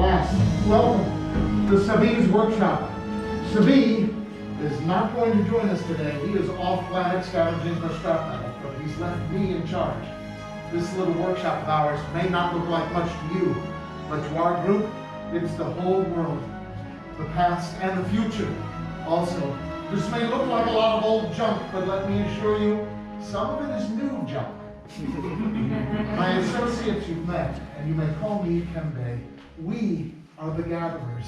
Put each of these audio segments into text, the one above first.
last, welcome to Savi's workshop. Savi is not going to join us today. He is off planet scavenging for scrap metal, but he's left me in charge. This little workshop of ours may not look like much to you, but to our group, it's the whole world, the past and the future. Also, this may look like a lot of old junk, but let me assure you, some of it is new junk. My associates you've met, and you may call me Kembe. We are the Gatherers,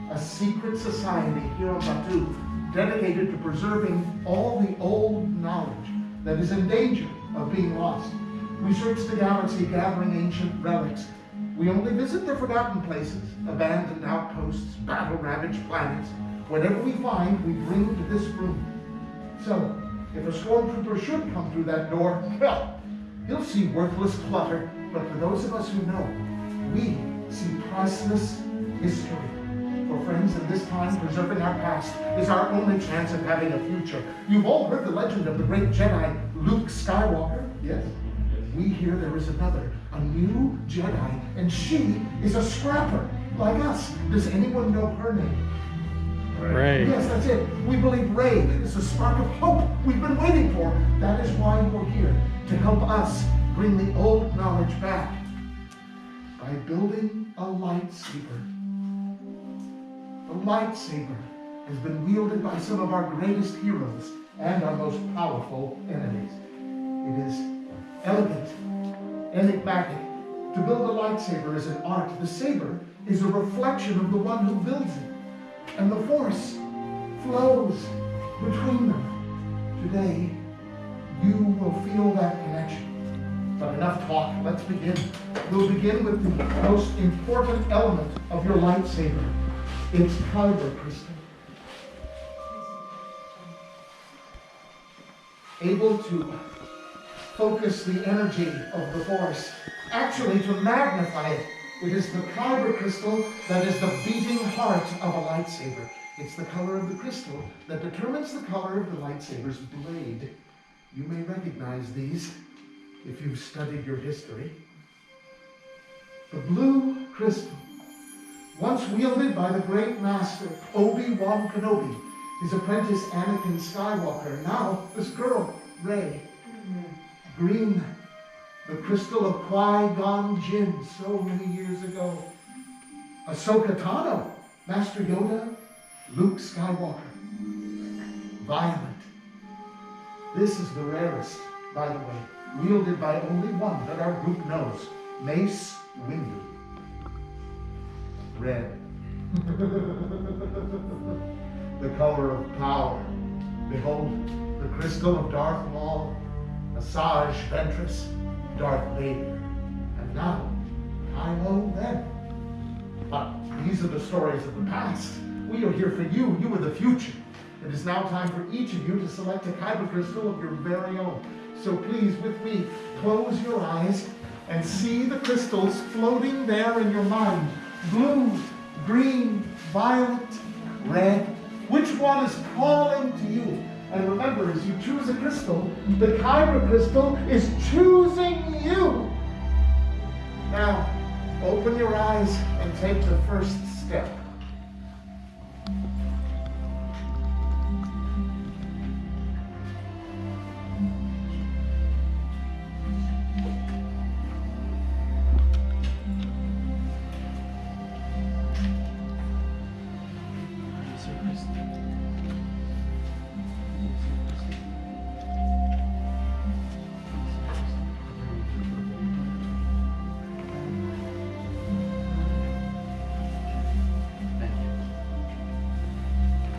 a secret society here on Batu, dedicated to preserving all the old knowledge that is in danger of being lost. We search the galaxy gathering ancient relics. We only visit the forgotten places, abandoned outposts, battle-ravaged planets. Whatever we find, we bring to this room. So, if a stormtrooper should come through that door, well, he'll see worthless clutter, but for those of us who know, we see priceless history. For friends, in this time, preserving our past is our only chance of having a future. You've all heard the legend of the great Jedi, Luke Skywalker, yes? We hear there is another, a new Jedi, and she is a scrapper, like us. Does anyone know her name? Rey. Yes, that's it. We believe Rey is the spark of hope we've been waiting for. That is why you're here, to help us bring the old knowledge back by building a lightsaber. The lightsaber has been wielded by some of our greatest heroes and our most powerful enemies. It is elegant, enigmatic. To build a lightsaber is an art. The saber is a reflection of the one who builds it. And the Force flows between them. Today, you will feel that connection. But enough talk, let's begin. We'll begin with the most important element of your lightsaber. Its kyber crystal. Able to focus the energy of the Force, actually to magnify it. It is the kyber crystal that is the beating heart of a lightsaber. It's the color of the crystal that determines the color of the lightsaber's blade. You may recognize these if you've studied your history. The blue crystal, once wielded by the great master Obi-Wan Kenobi, his apprentice Anakin Skywalker, now this girl, Rey. Green, the crystal of Qui-Gon Jinn so many years ago. Ahsoka Tano, Master Yoda, Luke Skywalker. Violet. This is the rarest, by the way, wielded by only one that our group knows, Mace Windu. Red. The color of power. Behold, the crystal of Darth Maul, Asajj Ventress, Darth Vader, and now, Kylo Ren. But these are the stories of the past. We are here for you. You are the future. It is now time for each of you to select a kyber crystal of your very own. So please, with me, close your eyes and see the crystals floating there in your mind. Blue, green, violet, red. Which one is calling to you? And remember, as you choose a crystal, the kyber crystal is choosing you. Now, open your eyes and take the first step.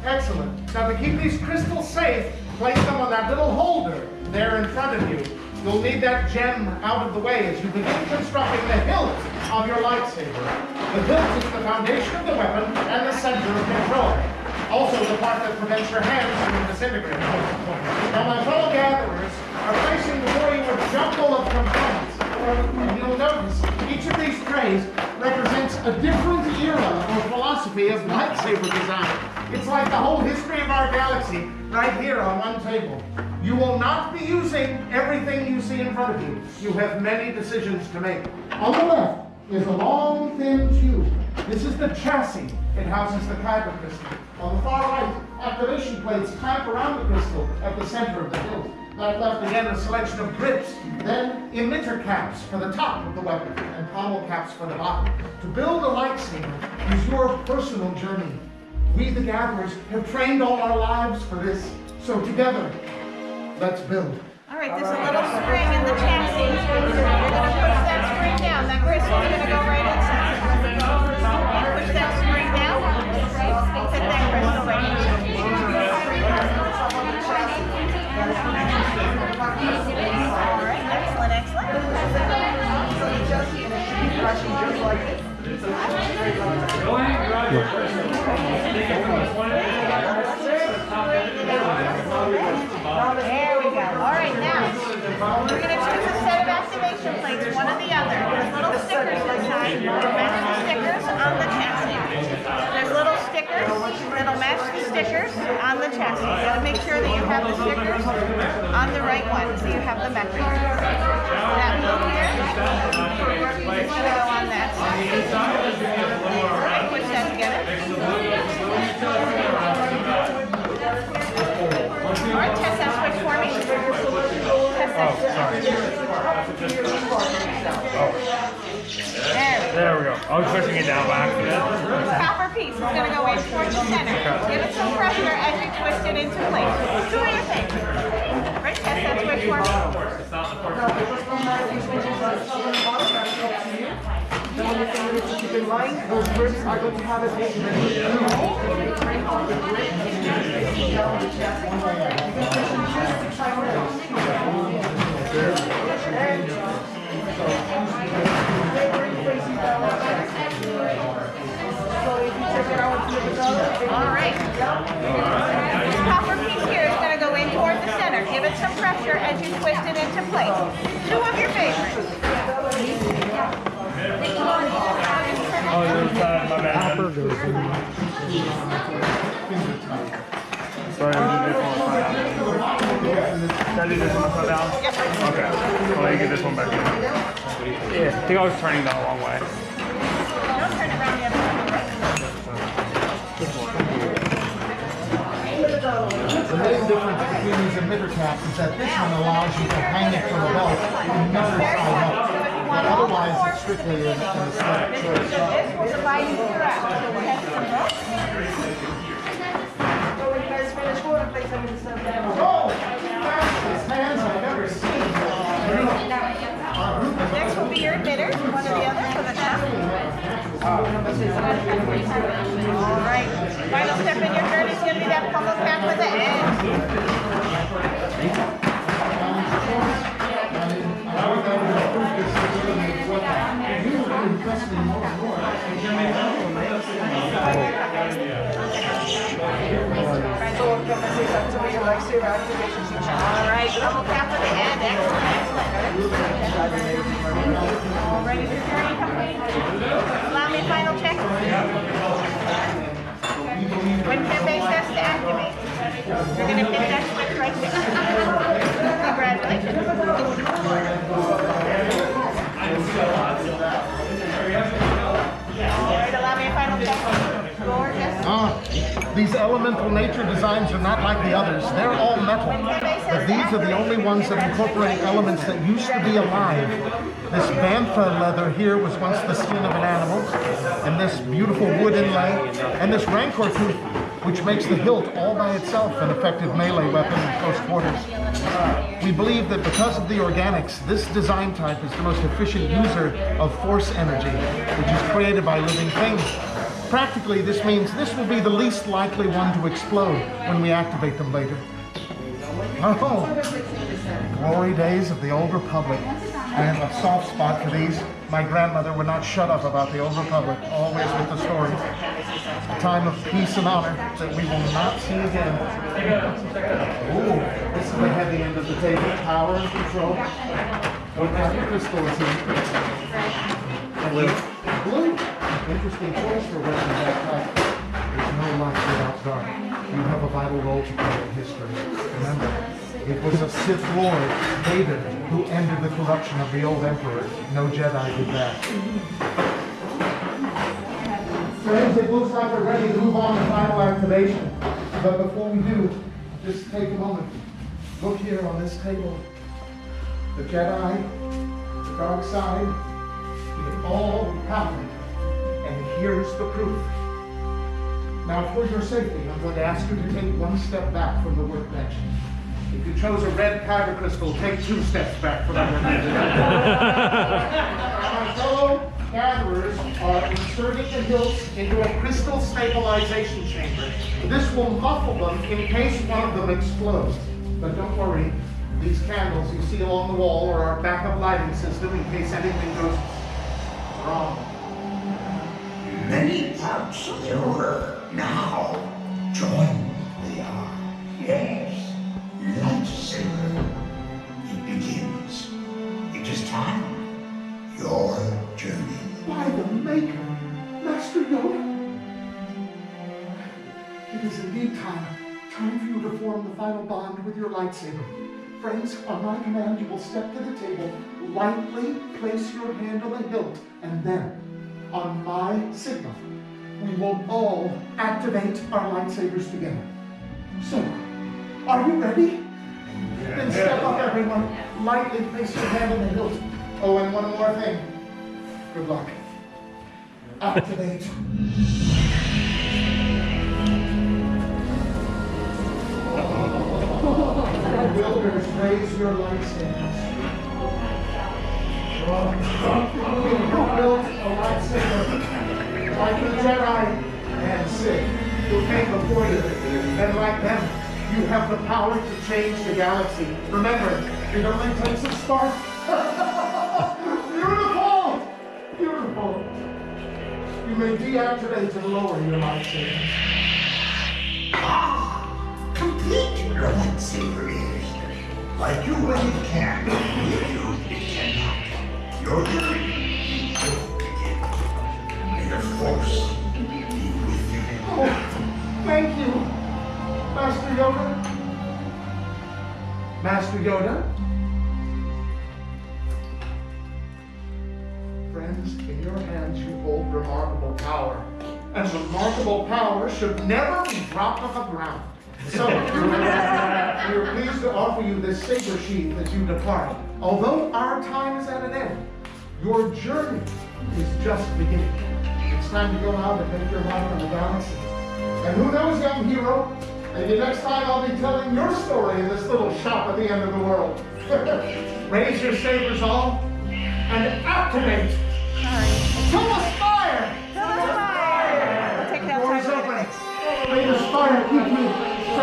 Excellent. Now to keep these crystals safe, place them on that little holder there in front of you. You'll need that gem out of the way as you begin constructing the hilt of your lightsaber. The hilt is the foundation of the weapon and the center of control. Also the part that prevents your hands from disintegrating. Now my fellow gatherers are placing before you a jumble of components. And you'll notice each of these trays represents a different era or philosophy of lightsaber design. It's like the whole history of our galaxy right here on one table. You will not be using everything you see in front of you. You have many decisions to make. On the left is a long, thin tube This is the chassis. It houses the kyber crystal. On the far right, activation plates clamp around the crystal at the center of the hilt. That left again a selection of grips, then emitter caps for the top of the weapon, and pommel caps for the bottom. To build a lightsaber is your personal journey. We, the Gatherers, have trained all our lives for this. So together, let's build. All right, there's a little spring in the chassis. You're going to push that spring down. That crystal is going to go right inside. Push that spring down. Fit that crystal right in. All right, excellent, excellent. There we go. All right, now we're going to choose a set of activation plates, one or the other. There's little stickers inside that'll match the stickers on the chassis. There's little stickers that'll match the stickers on the chassis. You got to make sure that you have the stickers on the right one, so you have the metric. That blue here is going to go on that side. All right, push that together. All right, test that switch for me. Test that. There we go. I was pushing it down by accident. Copper piece is going to go in towards the center. Give it some pressure as you twist it into place. Do what you think. Right, test that switch for me. The only thing you need to keep in mind, those grips are going to have a big All right. This copper piece here is going to go in toward the center. Give it some pressure as you twist it into place. Two of your favorites. Oh, my bad. Sorry, I'm going to do this one down. Can I do this one upside down? Okay. Well, let me get this one back in. Yeah, I think I was turning that the wrong way. Don't turn it around the other way. The main difference between these emitter caps is that this one allows you to hang it from a belt and never side up. But otherwise, it's strictly in a sled. This will divide you throughout. Oh, fastest hands I've ever seen. Next will be your emitter, one or the other for the top. All right. Final step in your journey is going to be that pummel cap with the end. All right, pummel cap with the end. Excellent, excellent. All ready for journey complete? Allow me a final check. When can base test to activate? You're going to hit that switch right there. Congratulations. All right, allow me a final check. Gorgeous. These elemental nature designs are not like the others. They're all metal. But these are the only ones that incorporate elements that used to be alive. This bantha leather here was once the skin of an animal, and this beautiful wood inlay, and this rancor tooth, which makes the hilt all by itself an effective melee weapon in close quarters. We believe that because of the organics, this design type is the most efficient user of force energy, which is created by living things. Practically, this means this will be the least likely one to explode when we activate them later. Oh, glory days of the Old Republic. I have a soft spot for these. My grandmother would not shut up about the Old Republic, always with the stories. A time of peace and honor that we will not see again. Ooh, this is the heavy end of the table. Power and control. What kind of crystal is here? Blue. Blue? Interesting choice for weapons that type. There's no light without dark. You have a vital role to play in history. Remember, it was a Sith Lord, Vader, who ended the corruption of the old Emperor. No Jedi did that. Friends, it looks like we're ready to move on to final activation. But before we do, just take a moment. Look here on this table. The Jedi, the dark side, we all recounted. And here's the proof. Now, for your safety, I'm going to ask you to take one step back from the workbench. If you chose a red kyber crystal, take 2 steps back from the workbench. My fellow gatherers are inserting the hilts into a crystal stabilization chamber. This will muffle them in case one of them explodes. But don't worry, these candles you see along the wall are our backup lighting system in case anything goes wrong. Many parts of the world now join the arm. Yes, lightsaber. It begins. It is time. Your journey. By the Maker, Master Yoda. It is indeed time. Time for you to form the final bond with your lightsaber. Friends, on my command, you will step to the table, lightly place your hand on the hilt, and then, on my signal, we will all activate our lightsabers together. So, are you ready? Then step up, everyone. Lightly place your hand on the hilt. Oh, and one more thing. Good luck. Activate. Wielders, raise your lightsabers. You built a lightsaber like the Jedi and Sith who came before you. And like them, you have the power to change the galaxy. Remember, it only takes a spark. Beautiful! Beautiful. You may deactivate and lower your lightsabers. Complete your lightsaber is. Like you when it can, with you it cannot. Your journey will begin. May the Force be with you. Oh, thank you, Master Yoda. Master Yoda? Friends, in your hands you hold remarkable power. And remarkable power should never be dropped on the ground. So, we are pleased to offer you this saber sheath as you depart. Although our time is at an end, your journey is just beginning. It's time to go out and make your mark on the galaxy. And who knows, young hero, maybe next time I'll be telling your story in this little shop at the end of the world. Raise your sabers all and activate. To the spire! To the fire! We'll take that Doors time. open. May the spire keep you